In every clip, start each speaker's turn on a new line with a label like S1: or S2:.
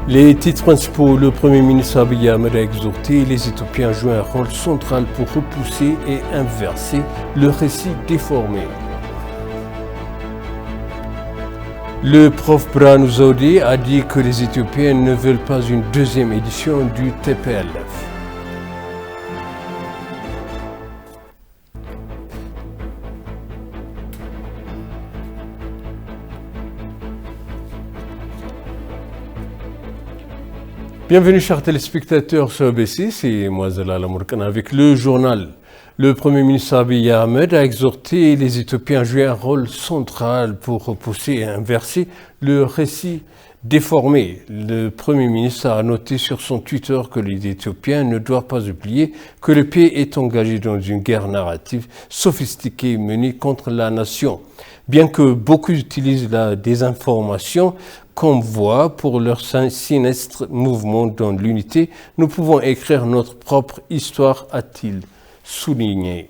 S1: Les titres principaux, le Premier ministre Abiy Ahmed a exhorté les Éthiopiens à jouer un rôle central pour repousser et inverser le récit déformé. Le prof Brahanu Zaudi a dit que les Éthiopiens ne veulent pas une deuxième édition du TPLF. Bienvenue chers téléspectateurs sur ABC, c'est moi Zalal Amourkan avec le journal. Le Premier ministre Abiy Ahmed a exhorté les Éthiopiens à jouer un rôle central pour repousser et inverser le récit déformé. Le Premier ministre a noté sur son Twitter que les Éthiopiens ne doivent pas oublier que le pays est engagé dans une guerre narrative sophistiquée menée contre la nation. Bien que beaucoup utilisent la désinformation comme voie pour leur sinistre mouvement dans l'unité, nous pouvons écrire notre propre histoire, a-t-il souligné.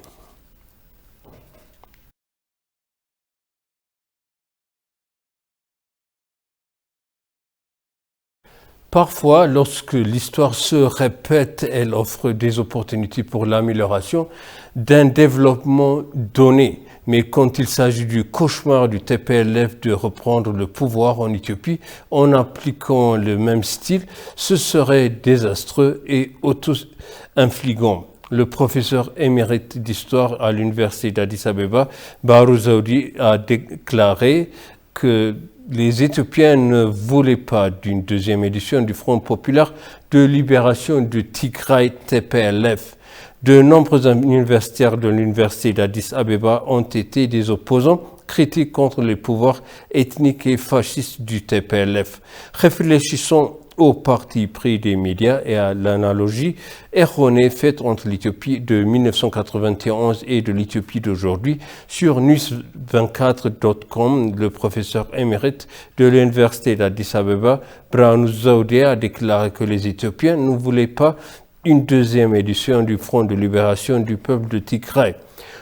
S1: Parfois, lorsque l'histoire se répète, elle offre des opportunités pour l'amélioration d'un développement donné. Mais quand il s'agit du cauchemar du TPLF de reprendre le pouvoir en Éthiopie en appliquant le même style, ce serait désastreux et auto-infligant. Le professeur émérite d'histoire à l'université d'Addis Abeba, Brahanu Zaudi, a déclaré que les Éthiopiens ne voulaient pas d'une deuxième édition du Front populaire de libération du Tigray TPLF. De nombreux universitaires de l'université d'Addis Abeba ont été des opposants critiques contre les pouvoirs ethniques et fascistes du TPLF. Réfléchissons au parti pris des médias et à l'analogie erronée faite entre l'Éthiopie de 1991 et de l'Éthiopie d'aujourd'hui. Sur news24.com, le professeur émérite de l'université d'Addis Abeba, Brahanu Zaudi, a déclaré que les Éthiopiens ne voulaient pas une deuxième édition du Front de libération du peuple de Tigray.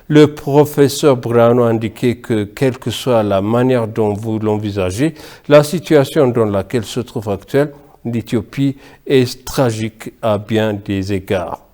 S1: Le professeur Brahanu a indiqué que, quelle que soit la manière dont vous l'envisagez, la situation dans laquelle se trouve actuelle, l'Éthiopie est tragique à bien des égards.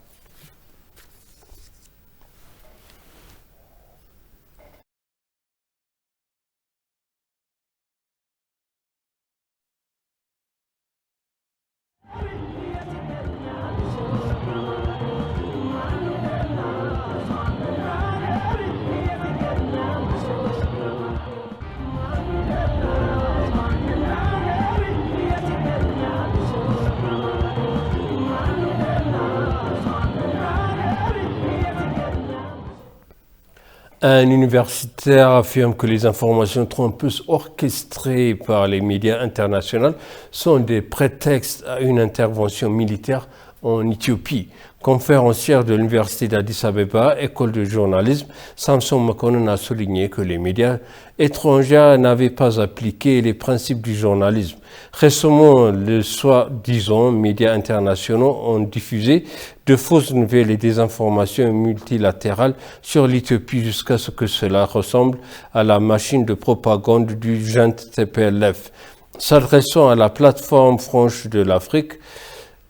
S1: Un universitaire affirme que les informations trompeuses orchestrées par les médias internationaux sont des prétextes à une intervention militaire en Éthiopie. Conférencière de l'université d'Addis Abeba, école de journalisme, Samson Mekonnen a souligné que les médias étrangers n'avaient pas appliqué les principes du journalisme. Récemment, les soi-disant médias internationaux ont diffusé de fausses nouvelles et des informations multilatérales sur l'Éthiopie jusqu'à ce que cela ressemble à la machine de propagande du junte TPLF. S'adressant à la plateforme franche de l'Afrique,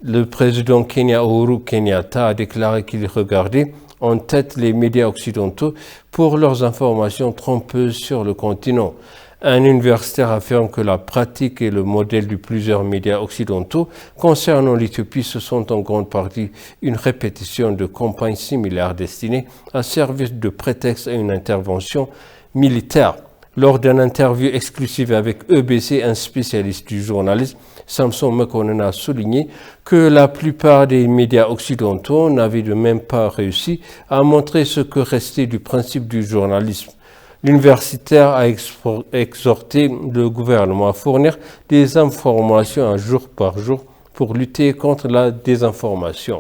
S1: le président Kenya Uhuru Kenyatta a déclaré qu'il regardait en tête les médias occidentaux pour leurs informations trompeuses sur le continent. Un universitaire affirme que la pratique et le modèle de plusieurs médias occidentaux concernant l'Éthiopie se sont en grande partie une répétition de campagnes similaires destinées à servir de prétexte à une intervention militaire. Lors d'une interview exclusive avec EBC, un spécialiste du journalisme, Samson Mekonnen a souligné que la plupart des médias occidentaux n'avaient de même pas réussi à montrer ce que restait du principe du journalisme. L'universitaire a exhorté le gouvernement à fournir des informations un jour par jour pour lutter contre la désinformation.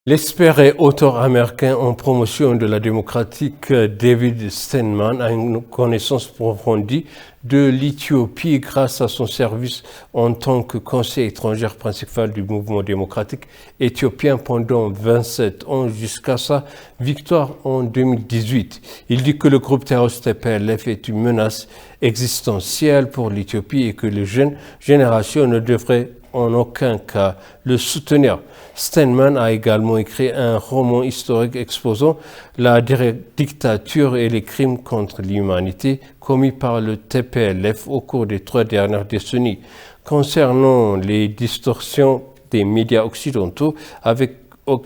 S1: L'expert et auteur américain en promotion de la démocratie David Steinman a une connaissance approfondie de l'Éthiopie grâce à son service en tant que conseiller étranger principal du mouvement démocratique éthiopien pendant 27 ans jusqu'à sa victoire en 2018. Il dit que le groupe terroriste TPLF est une menace existentielle pour l'Éthiopie et que les jeunes générations ne devraient en aucun cas le soutenir. Steinman a également écrit un roman historique exposant la dictature et les crimes contre l'humanité commis par le TPLF au cours des 3 dernières décennies. Concernant les distorsions des médias occidentaux avec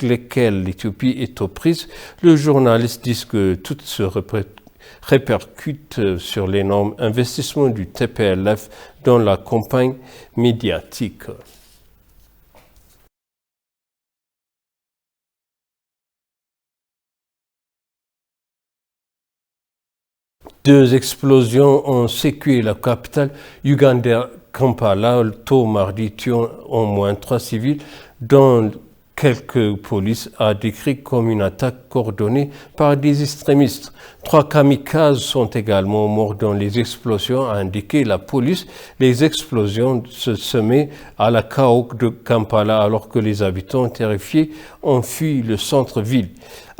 S1: lesquels l'Éthiopie est aux prises, le journaliste dit que tout se répercute sur l'énorme investissement du TPLF dans la campagne médiatique. Deux explosions ont secoué la capitale Uganda, Kampala, tôt mardi, tuant au moins 3 civils, dont quelques polices a décrit comme une attaque coordonnée par des extrémistes. 3 kamikazes sont également morts dans les explosions, a indiqué la police. Les explosions se semaient à la Kaok de Kampala alors que les habitants terrifiés ont fui le centre-ville.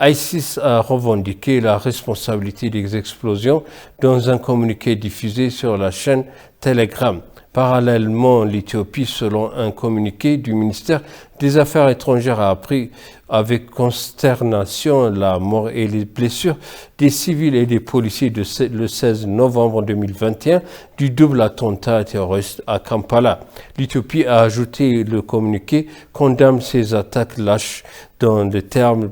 S1: ISIS a revendiqué la responsabilité des explosions dans un communiqué diffusé sur la chaîne Telegram. Parallèlement, l'Éthiopie, selon un communiqué du ministère des Affaires étrangères, a appris avec consternation la mort et les blessures des civils et des policiers le 16 novembre 2021 du double attentat terroriste à Kampala. L'Éthiopie a ajouté le communiqué condamne ces attaques lâches dans des termes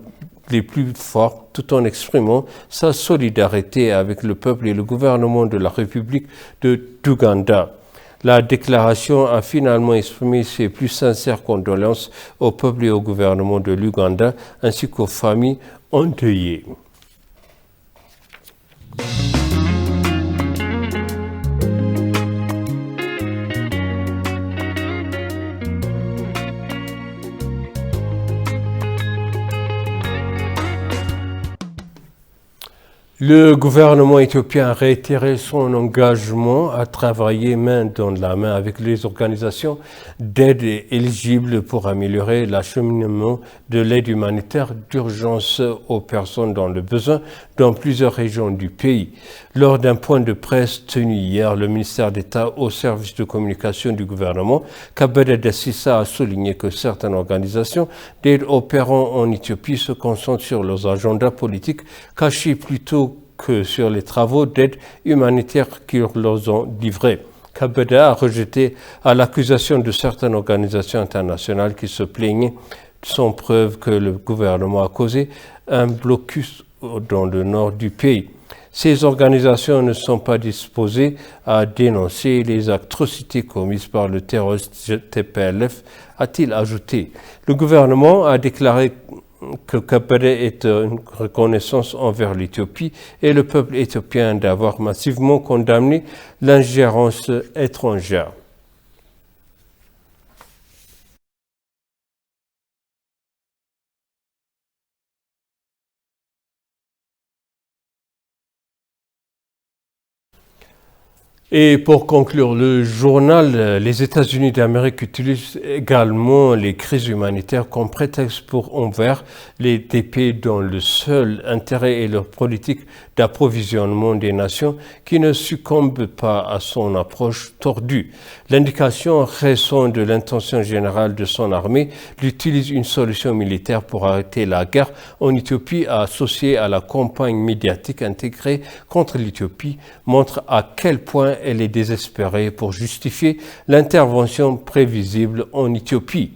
S1: les plus forts, tout en exprimant sa solidarité avec le peuple et le gouvernement de la République d'Ouganda. La déclaration a finalement exprimé ses plus sincères condoléances au peuple et au gouvernement de l'Ouganda, ainsi qu'aux familles endeuillées. Le gouvernement éthiopien a réitéré son engagement à travailler main dans la main avec les organisations d'aide éligibles pour améliorer l'acheminement de l'aide humanitaire d'urgence aux personnes dans le besoin dans plusieurs régions du pays. Lors d'un point de presse tenu hier, le ministère d'État au service de communication du gouvernement, Kabede Dessissa, a souligné que certaines organisations d'aide opérant en Éthiopie se concentrent sur leurs agendas politiques cachés plutôt que sur les travaux d'aide humanitaire qu'ils leur ont livrés. Kabede a rejeté à l'accusation de certaines organisations internationales qui se plaignaient sans preuve que le gouvernement a causé un blocus dans le nord du pays. Ces organisations ne sont pas disposées à dénoncer les atrocités commises par le terroriste TPLF, a-t-il ajouté. Le gouvernement a déclaré que Kabede est une reconnaissance envers l'Éthiopie et le peuple éthiopien d'avoir massivement condamné l'ingérence étrangère. Et pour conclure le journal, les États-Unis d'Amérique utilisent également les crises humanitaires comme prétexte pour envers les pays dont le seul intérêt est leur politique d'approvisionnement des nations qui ne succombent pas à son approche tordue. L'indication récente de l'intention générale de son armée l'utilise une solution militaire pour arrêter la guerre en Éthiopie associée à la campagne médiatique intégrée contre l'Éthiopie montre à quel point elle est désespérée pour justifier l'intervention prévisible en Éthiopie.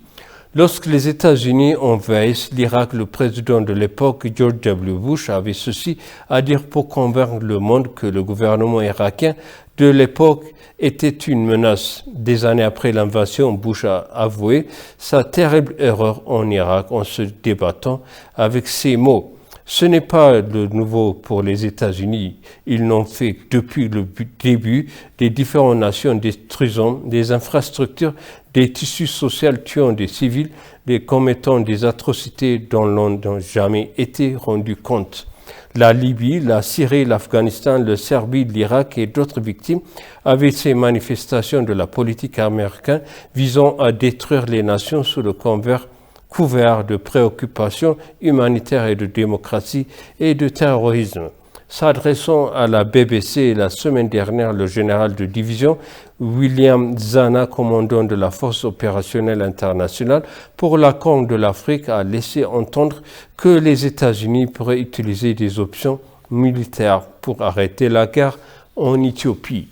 S1: Lorsque les États-Unis envahissent l'Irak, le président de l'époque, George W. Bush, avait ceci à dire pour convaincre le monde que le gouvernement irakien de l'époque était une menace. Des années après l'invasion, Bush a avoué sa terrible erreur en Irak en se débattant avec ces mots. Ce n'est pas de nouveau pour les États-Unis. Ils l'ont fait depuis le début des différentes nations détruisant des infrastructures, des tissus sociaux tuant des civils, des commettant des atrocités dont l'on n'a jamais été rendu compte. La Libye, la Syrie, l'Afghanistan, la Serbie, l'Irak et d'autres victimes avaient ces manifestations de la politique américaine visant à détruire les nations sous le couvert de préoccupations humanitaires et de démocratie et de terrorisme. S'adressant à la BBC la semaine dernière, le général de division William Zana, commandant de la Force opérationnelle internationale pour la Corne de l'Afrique, a laissé entendre que les États-Unis pourraient utiliser des options militaires pour arrêter la guerre en Éthiopie.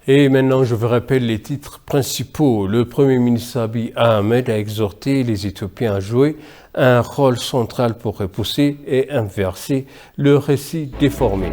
S1: Et maintenant, je vous rappelle les titres principaux. Le Premier ministre Abiy Ahmed a exhorté les Éthiopiens à jouer un rôle central pour repousser et inverser le récit déformé.